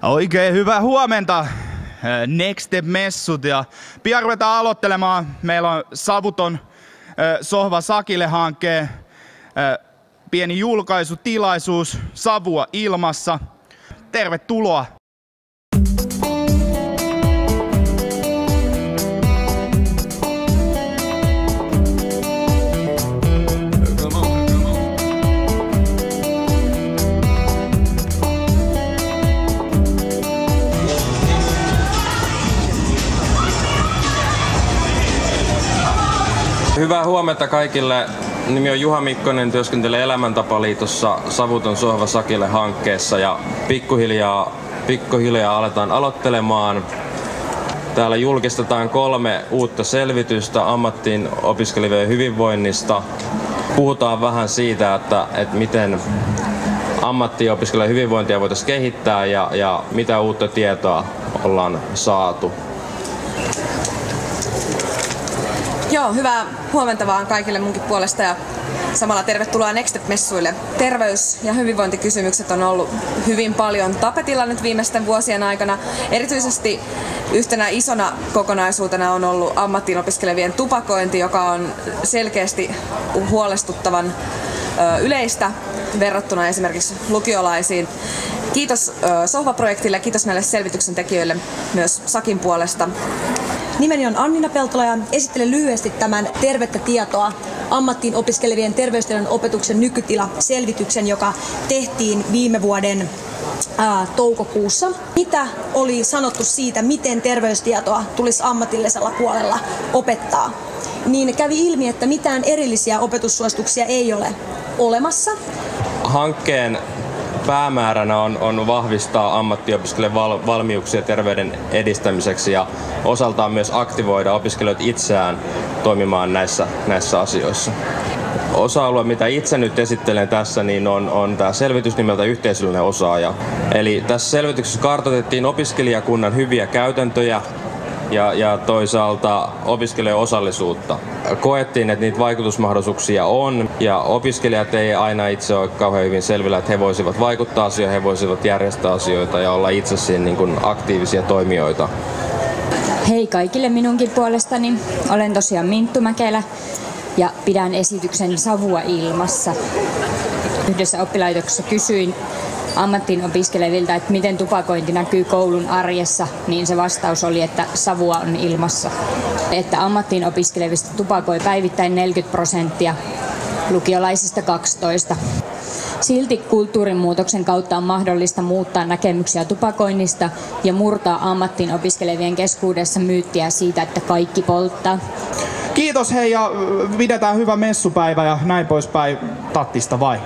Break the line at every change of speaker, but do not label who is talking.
Oikein hyvää huomenta, Next Step-messut, ja pian ruvetaan aloittelemaan. Meillä on Savuton Sohva Sakille-hankkeen pieni julkaisutilaisuus, savua ilmassa. Tervetuloa!
Hyvää huomenta kaikille. Nimi on Juha Mikkonen, työskentelen Elämäntapaliitossa Savuton Sohva Sakille-hankkeessa ja pikkuhiljaa aletaan aloittelemaan. Täällä julkistetaan 3 uutta selvitystä ammattiin opiskelevien hyvinvoinnista. Puhutaan vähän siitä, että miten ammattiin opiskelijoiden hyvinvointia voitaisiin kehittää ja mitä uutta tietoa ollaan saatu.
Joo, hyvää huomenta vaan kaikille munkin puolesta ja samalla tervetuloa Next Step-messuille. Terveys- ja hyvinvointikysymykset on ollut hyvin paljon tapetilla nyt viimeisten vuosien aikana. Erityisesti yhtenä isona kokonaisuutena on ollut ammattiin opiskelevien tupakointi, joka on selkeästi huolestuttavan yleistä verrattuna esimerkiksi lukiolaisiin. Kiitos Sohva-projektille ja kiitos näille selvityksen tekijöille myös Sakin puolesta.
Nimeni on Annina Peltola ja esittelen lyhyesti tämän Tervettä tietoa ammattiin opiskelevien terveystiedon opetuksen nykytila-selvityksen, joka tehtiin viime vuoden toukokuussa. Mitä oli sanottu siitä, miten terveystietoa tulisi ammatillisella puolella opettaa? Niin kävi ilmi, että mitään erillisiä opetussuosituksia ei ole olemassa.
Hankkeen päämääränä on vahvistaa ammattiopiskelijoiden valmiuksia terveyden edistämiseksi ja osaltaan myös aktivoida opiskelijoita itseään toimimaan näissä asioissa. Osa-alue, mitä itse nyt esittelen tässä, niin on tämä selvitys nimeltä yhteisöllinen osaaja. Eli tässä selvityksessä kartoitettiin opiskelijakunnan hyviä käytäntöjä ja toisaalta opiskelijoiden osallisuutta. Koettiin, että niitä vaikutusmahdollisuuksia on ja opiskelijat ei aina itse ole kauhean hyvin selvillä, että he voisivat vaikuttaa asioihin, he voisivat järjestää asioita ja olla itse siinä niin kuin aktiivisia toimijoita.
Hei kaikille minunkin puolestani. Olen tosiaan Minttu Mäkelä ja pidän esityksen Savua ilmassa. Yhdessä oppilaitoksessa kysyin ammattiin opiskelevilta, että miten tupakointi näkyy koulun arjessa, niin se vastaus oli, että savua on ilmassa. Että ammattiin opiskelevista tupakoi päivittäin 40%, lukiolaisista 12%. Silti kulttuurinmuutoksen kautta on mahdollista muuttaa näkemyksiä tupakoinnista ja murtaa ammattiin opiskelevien keskuudessa myyttiä siitä, että kaikki polttaa.
Kiitos hei, ja pidetään hyvä messupäivä ja näin poispäin. Tattista vai?